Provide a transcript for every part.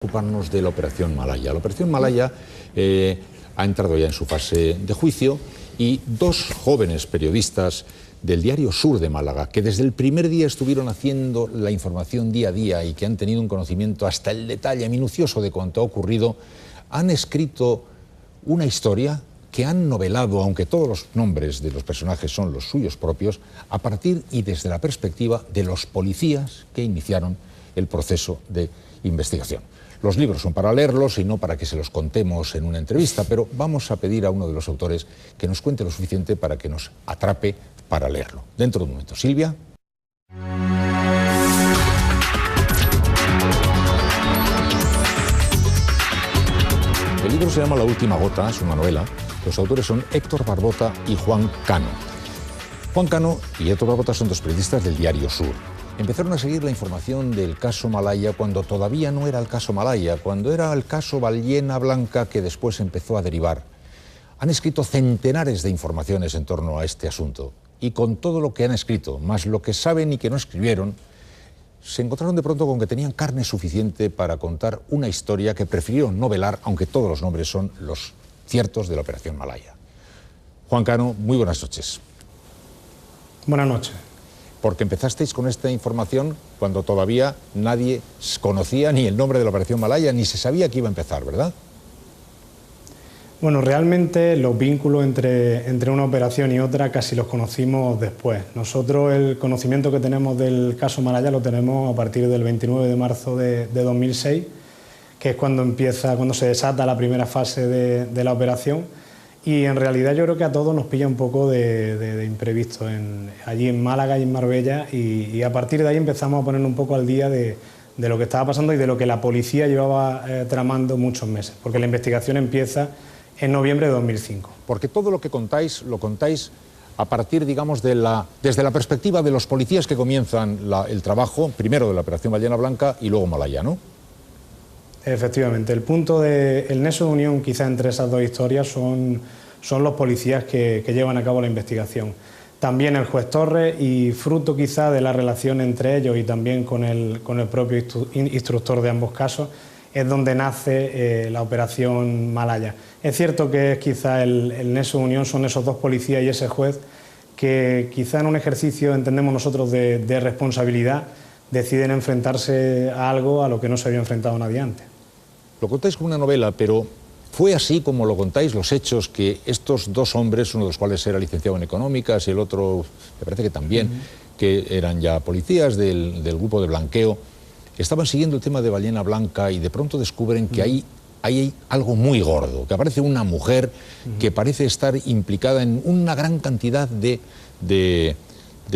Ocuparnos de la Operación Malaya. La Operación Malaya ha entrado ya en su fase de juicio y dos jóvenes periodistas del diario Sur de Málaga, que desde el primer día estuvieron haciendo la información día a día y que han tenido un conocimiento hasta el detalle minucioso de cuanto ha ocurrido, han escrito una historia que han novelado, aunque todos los nombres de los personajes son los suyos propios, a partir y desde la perspectiva de los policías que iniciaron el proceso de investigación. Los libros son para leerlos y no para que se los contemos en una entrevista, pero vamos a pedir a uno de los autores que nos cuente lo suficiente para que nos atrape para leerlo. Dentro de un momento. Silvia. El libro se llama La última gota, es una novela. Los autores son Héctor Barbota y Juan Cano. Juan Cano y Héctor Barbota son dos periodistas del diario Sur. Empezaron a seguir la información del caso Malaya cuando todavía no era el caso Malaya, cuando era el caso Ballena Blanca, que después empezó a derivar. Han escrito centenares de informaciones en torno a este asunto y con todo lo que han escrito, más lo que saben y que no escribieron, se encontraron de pronto con que tenían carne suficiente para contar una historia que prefirieron novelar, aunque todos los nombres son los ciertos de la Operación Malaya. Juan Cano, muy buenas noches. Buenas noches. Porque empezasteis con esta información cuando todavía nadie conocía ni el nombre de la Operación Malaya, ni se sabía que iba a empezar, ¿verdad? Bueno, realmente los vínculos entre una operación y otra casi los conocimos después. Nosotros el conocimiento que tenemos del caso Malaya lo tenemos a partir del 29 de marzo de 2006, que es cuando se desata la primera fase de la operación. Y en realidad yo creo que a todos nos pilla un poco de imprevisto allí en Málaga y en Marbella, y a partir de ahí empezamos a poner un poco al día de lo que estaba pasando y de lo que la policía llevaba tramando muchos meses, porque la investigación empieza en noviembre de 2005. Porque todo lo que contáis, lo contáis a partir, digamos, desde la perspectiva de los policías que comienzan el trabajo, primero de la Operación Ballena Blanca y luego Malaya, ¿no? Efectivamente, el nexo de unión quizá entre esas dos historias son los policías que llevan a cabo la investigación. También el juez Torres, y fruto quizá de la relación entre ellos y también con el propio instructor de ambos casos, es donde nace la Operación Malaya. Es cierto que es quizá el nexo de unión son esos dos policías y ese juez que quizá en un ejercicio, entendemos nosotros, de responsabilidad, deciden enfrentarse a algo a lo que no se había enfrentado nadie antes. Lo contáis como una novela, pero ¿fue así como lo contáis los hechos, que estos dos hombres, uno de los cuales era licenciado en económicas y el otro, me parece que también, que eran ya policías del grupo de blanqueo, estaban siguiendo el tema de Ballena Blanca y de pronto descubren que hay algo muy gordo, que aparece una mujer que parece estar implicada en una gran cantidad de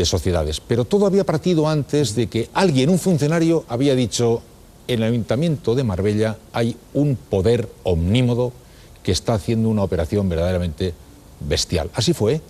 sociedades? Pero todo había partido antes de que alguien, un funcionario, había dicho: en el Ayuntamiento de Marbella hay un poder omnímodo que está haciendo una operación verdaderamente bestial. ¿Así fue?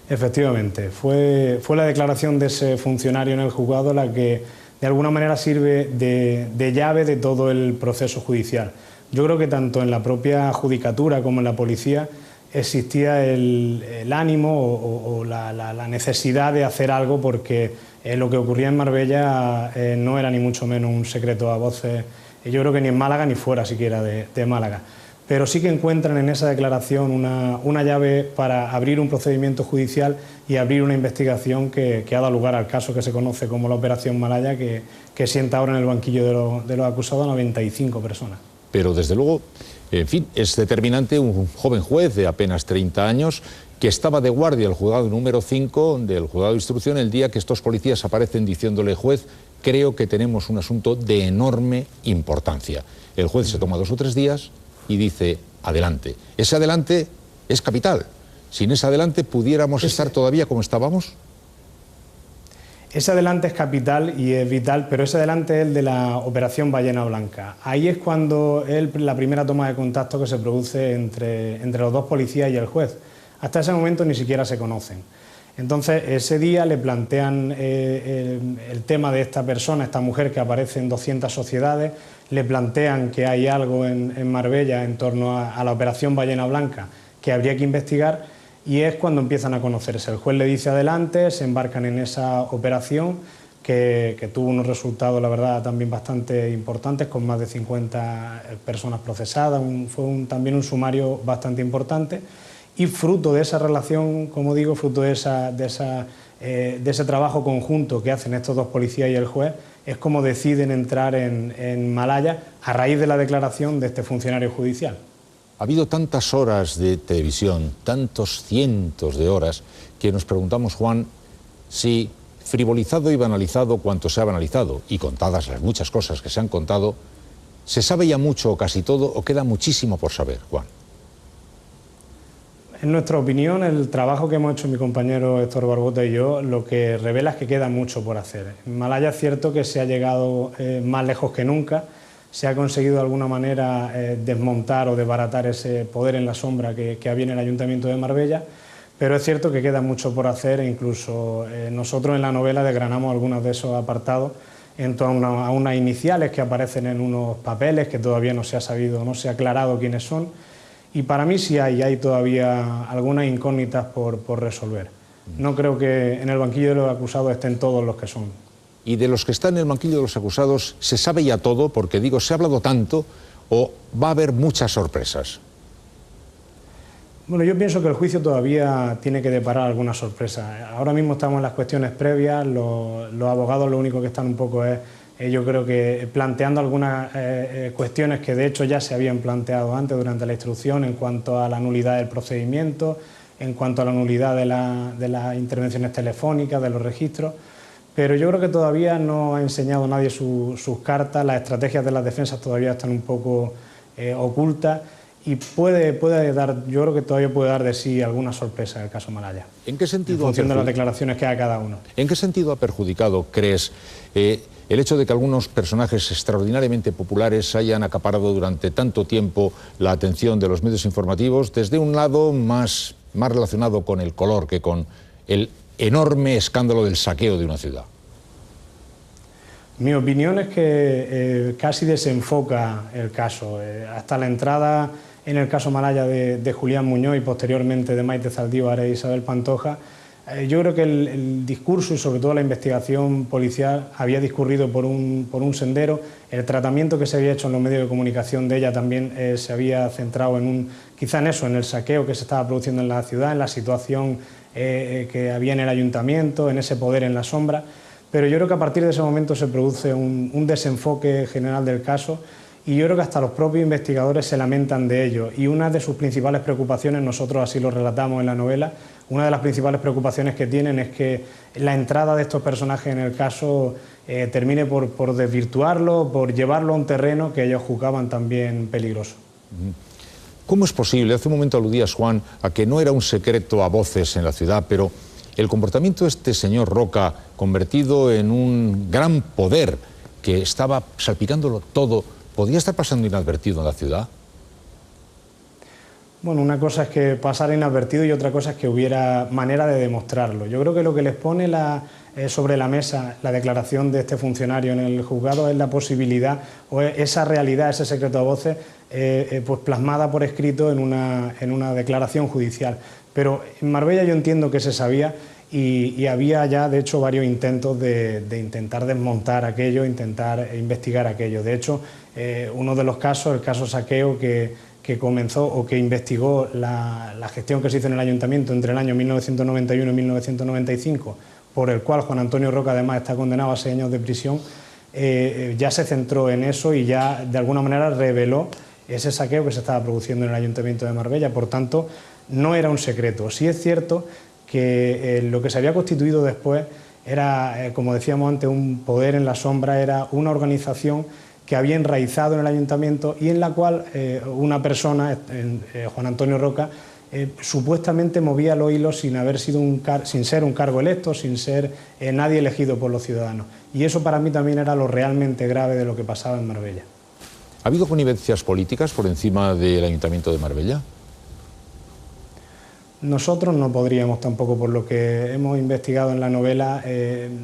Efectivamente, fue la declaración de ese funcionario en el juzgado la que de alguna manera sirve de llave de todo el proceso judicial. Yo creo que tanto en la propia judicatura como en la policía existía el ánimo o la necesidad de hacer algo, porque lo que ocurría en Marbella no era ni mucho menos un secreto a voces, yo creo que ni en Málaga ni fuera siquiera de Málaga. Pero sí que encuentran en esa declaración una llave para abrir un procedimiento judicial y abrir una investigación que ha dado lugar al caso que se conoce como la Operación Malaya, que sienta ahora en el banquillo de los acusados a 95 personas. Pero desde luego, en fin, es determinante un joven juez de apenas 30 años que estaba de guardia al juzgado número 5 del juzgado de instrucción el día que estos policías aparecen diciéndole: juez, creo que tenemos un asunto de enorme importancia. El juez se toma 2 o 3 días y dice: adelante. Ese adelante es capital. Sin ese adelante, ¿pudiéramos estar todavía como estábamos? Ese adelante es capital y es vital, pero ese adelante es el de la Operación Ballena Blanca. Ahí es cuando la primera toma de contacto que se produce entre los dos policías y el juez. Hasta ese momento ni siquiera se conocen. Entonces, ese día le plantean el tema de esta persona, esta mujer que aparece en 200 sociedades, le plantean que hay algo en Marbella en torno a la Operación Ballena Blanca que habría que investigar, y es cuando empiezan a conocerse. El juez le dice adelante, se embarcan en esa operación, que tuvo unos resultados, la verdad, también bastante importantes, con más de 50 personas procesadas. Fue también un sumario bastante importante, y fruto de esa relación, como digo, fruto de ese trabajo conjunto que hacen estos dos policías y el juez, es como deciden entrar en Malaya a raíz de la declaración de este funcionario judicial. Ha habido tantas horas de televisión, tantos cientos de horas, que nos preguntamos, Juan, si frivolizado y banalizado cuanto se ha banalizado, y contadas las muchas cosas que se han contado, ¿se sabe ya mucho o casi todo, o queda muchísimo por saber, Juan? En nuestra opinión, el trabajo que hemos hecho mi compañero Héctor Barbota y yo, lo que revela es que queda mucho por hacer. En Malaya es cierto que se ha llegado más lejos que nunca, se ha conseguido de alguna manera desmontar o desbaratar ese poder en la sombra que había en el Ayuntamiento de Marbella, pero es cierto que queda mucho por hacer, e incluso nosotros en la novela desgranamos algunos de esos apartados en torno a unas iniciales que aparecen en unos papeles que todavía no se ha sabido, no se ha aclarado quiénes son, y para mí sí hay todavía algunas incógnitas por resolver. No creo que en el banquillo de los acusados estén todos los que son. Y de los que están en el banquillo de los acusados, ¿se sabe ya todo? Porque digo, ¿se ha hablado tanto o va a haber muchas sorpresas? Bueno, yo pienso que el juicio todavía tiene que deparar alguna sorpresa. Ahora mismo estamos en las cuestiones previas, los abogados lo único que están un poco es, yo creo que planteando algunas cuestiones que de hecho ya se habían planteado antes durante la instrucción en cuanto a la nulidad del procedimiento, en cuanto a la nulidad de las intervenciones telefónicas, de los registros, pero yo creo que todavía no ha enseñado nadie sus cartas, las estrategias de las defensas todavía están un poco ocultas, y puede dar, yo creo que todavía puede dar de sí alguna sorpresa en el caso Malaya. ¿En qué sentido? En función de las declaraciones que haga cada uno. ¿En qué sentido ha perjudicado, crees, el hecho de que algunos personajes extraordinariamente populares hayan acaparado durante tanto tiempo la atención de los medios informativos, desde un lado más relacionado con el color que con el enorme escándalo del saqueo de una ciudad? Mi opinión es que casi desenfoca el caso. Hasta la entrada en el caso Malaya de Julián Muñoz y posteriormente de Maite Zaldívar e Isabel Pantoja, yo creo que el discurso y sobre todo la investigación policial había discurrido por un sendero. El tratamiento que se había hecho en los medios de comunicación de ella también se había centrado quizá en eso, en el saqueo que se estaba produciendo en la ciudad, en la situación que había en el ayuntamiento, en ese poder en la sombra. Pero yo creo que a partir de ese momento se produce un desenfoque general del caso, y yo creo que hasta los propios investigadores se lamentan de ello, y una de sus principales preocupaciones, nosotros así lo relatamos en la novela, una de las principales preocupaciones que tienen es que la entrada de estos personajes en el caso termine por desvirtuarlo, por llevarlo a un terreno que ellos juzgaban también peligroso. ¿Cómo es posible? Hace un momento aludías, Juan, a que no era un secreto a voces en la ciudad, pero el comportamiento de este señor Roca, convertido en un gran poder que estaba salpicándolo todo, ¿podría estar pasando inadvertido en la ciudad? Bueno, una cosa es que pasara inadvertido y otra cosa es que hubiera manera de demostrarlo. Yo creo que lo que les pone sobre la mesa la declaración de este funcionario en el juzgado es la posibilidad, o esa realidad, ese secreto a voces, pues plasmada por escrito en una declaración judicial. Pero en Marbella yo entiendo que se sabía, y había ya de hecho varios intentos de intentar desmontar aquello, intentar investigar aquello. De hecho, uno de los casos, el caso saqueo que comenzó o que investigó la gestión que se hizo en el ayuntamiento entre el año 1991 y 1995, por el cual Juan Antonio Roca además está condenado a 6 años de prisión, ya se centró en eso y ya de alguna manera reveló ese saqueo que se estaba produciendo en el ayuntamiento de Marbella. Por tanto, no era un secreto. Sí es cierto que lo que se había constituido después era, como decíamos antes, un poder en la sombra, era una organización que había enraizado en el ayuntamiento y en la cual una persona, Juan Antonio Roca, supuestamente movía los hilos sin ser un cargo electo, sin ser nadie elegido por los ciudadanos. Y eso para mí también era lo realmente grave de lo que pasaba en Marbella. ¿Ha habido connivencias políticas por encima del Ayuntamiento de Marbella? Nosotros no podríamos tampoco, por lo que hemos investigado en la novela,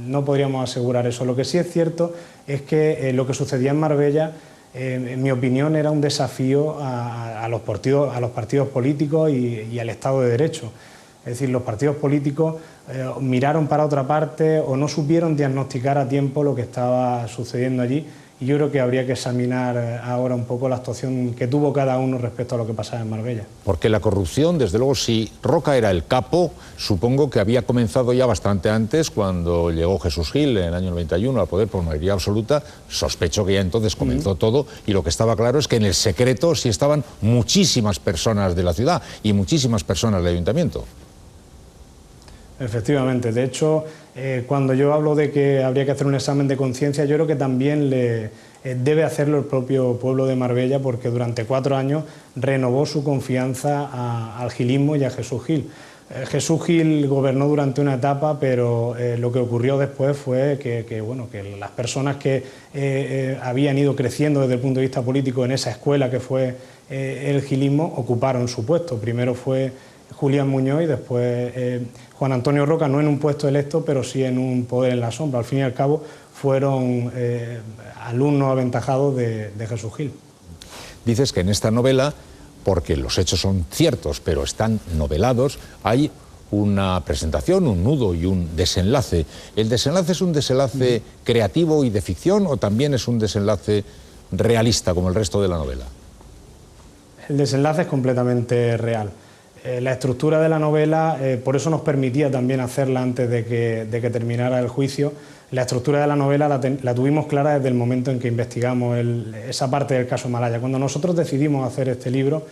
no podríamos asegurar eso. Lo que sí es cierto es que lo que sucedía en Marbella, en mi opinión, era un desafío a los partidos políticos y al Estado de Derecho. Es decir, los partidos políticos miraron para otra parte o no supieron diagnosticar a tiempo lo que estaba sucediendo allí, y yo creo que habría que examinar ahora un poco la actuación que tuvo cada uno respecto a lo que pasaba en Marbella. Porque la corrupción, desde luego, si Roca era el capo, supongo que había comenzado ya bastante antes, cuando llegó Jesús Gil en el año 91 al poder por mayoría absoluta. Sospecho que ya entonces comenzó todo, y lo que estaba claro es que en el secreto sí estaban muchísimas personas de la ciudad y muchísimas personas del ayuntamiento. Efectivamente, de hecho, cuando yo hablo de que habría que hacer un examen de conciencia, yo creo que también debe hacerlo el propio pueblo de Marbella, porque durante 4 años renovó su confianza al gilismo y a Jesús Gil. Jesús Gil gobernó durante una etapa, pero lo que ocurrió después fue que las personas que habían ido creciendo desde el punto de vista político en esa escuela que fue el gilismo ocuparon su puesto. Primero fue Julián Muñoz y después Juan Antonio Roca, no en un puesto electo, pero sí en un poder en la sombra. Al fin y al cabo fueron alumnos aventajados de Jesús Gil. Dices que en esta novela, porque los hechos son ciertos, pero están novelados, hay una presentación, un nudo y un desenlace. ¿El desenlace es un desenlace creativo y de ficción, o también es un desenlace realista como el resto de la novela? El desenlace es completamente real. La estructura de la novela, por eso nos permitía también hacerla antes de que terminara el juicio. La estructura de la novela la tuvimos clara desde el momento en que investigamos esa parte del caso Malaya. Cuando nosotros decidimos hacer este libro,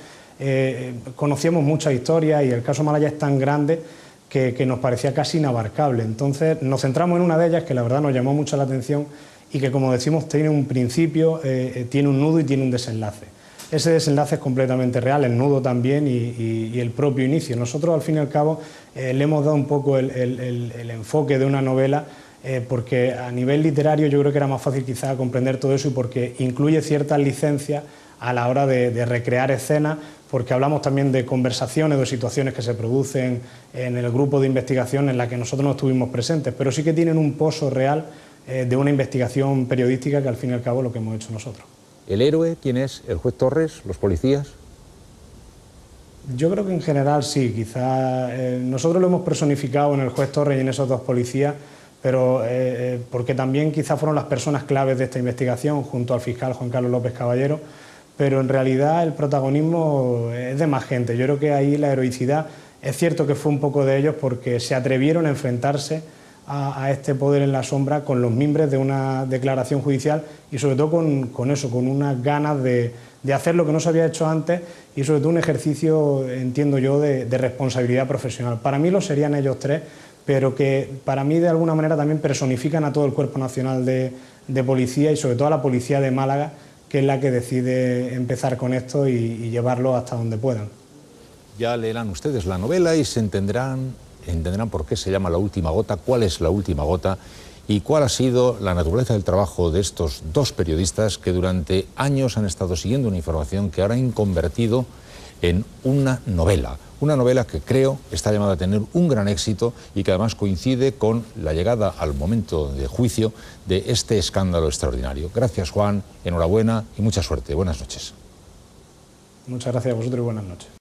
conocíamos muchas historias, y el caso Malaya es tan grande que nos parecía casi inabarcable. Entonces nos centramos en una de ellas que la verdad nos llamó mucho la atención, y que, como decimos, tiene un principio, tiene un nudo y tiene un desenlace. Ese desenlace es completamente real, el nudo también, y el propio inicio. Nosotros, al fin y al cabo, le hemos dado un poco el enfoque de una novela, porque a nivel literario yo creo que era más fácil quizá comprender todo eso, y porque incluye ciertas licencias a la hora de recrear escenas, porque hablamos también de conversaciones, de situaciones que se producen en el grupo de investigación en la que nosotros no estuvimos presentes, pero sí que tienen un pozo real de una investigación periodística, que al fin y al cabo es lo que hemos hecho nosotros. ¿El héroe quién es? ¿El juez Torres? ¿Los policías? Yo creo que en general sí, quizá nosotros lo hemos personificado en el juez Torres y en esos 2 policías, pero porque también quizá fueron las personas claves de esta investigación, junto al fiscal Juan Carlos López Caballero, pero en realidad el protagonismo es de más gente. Yo creo que ahí la heroicidad, es cierto que fue un poco de ellos, porque se atrevieron a enfrentarse a este poder en la sombra con los mimbres de una declaración judicial, y sobre todo con eso, con unas ganas de hacer lo que no se había hecho antes, y sobre todo un ejercicio, entiendo yo, de responsabilidad profesional. Para mí lo serían ellos 3, pero que para mí de alguna manera también personifican a todo el Cuerpo Nacional de Policía, y sobre todo a la Policía de Málaga, que es la que decide empezar con esto y llevarlo hasta donde puedan. Ya leerán ustedes la novela y se entenderán por qué se llama La Última Gota, cuál es La Última Gota y cuál ha sido la naturaleza del trabajo de estos 2 periodistas que durante años han estado siguiendo una información que ahora han convertido en una novela que creo está llamada a tener un gran éxito, y que además coincide con la llegada al momento de juicio de este escándalo extraordinario. Gracias, Juan, enhorabuena y mucha suerte. Buenas noches. Muchas gracias a vosotros y buenas noches.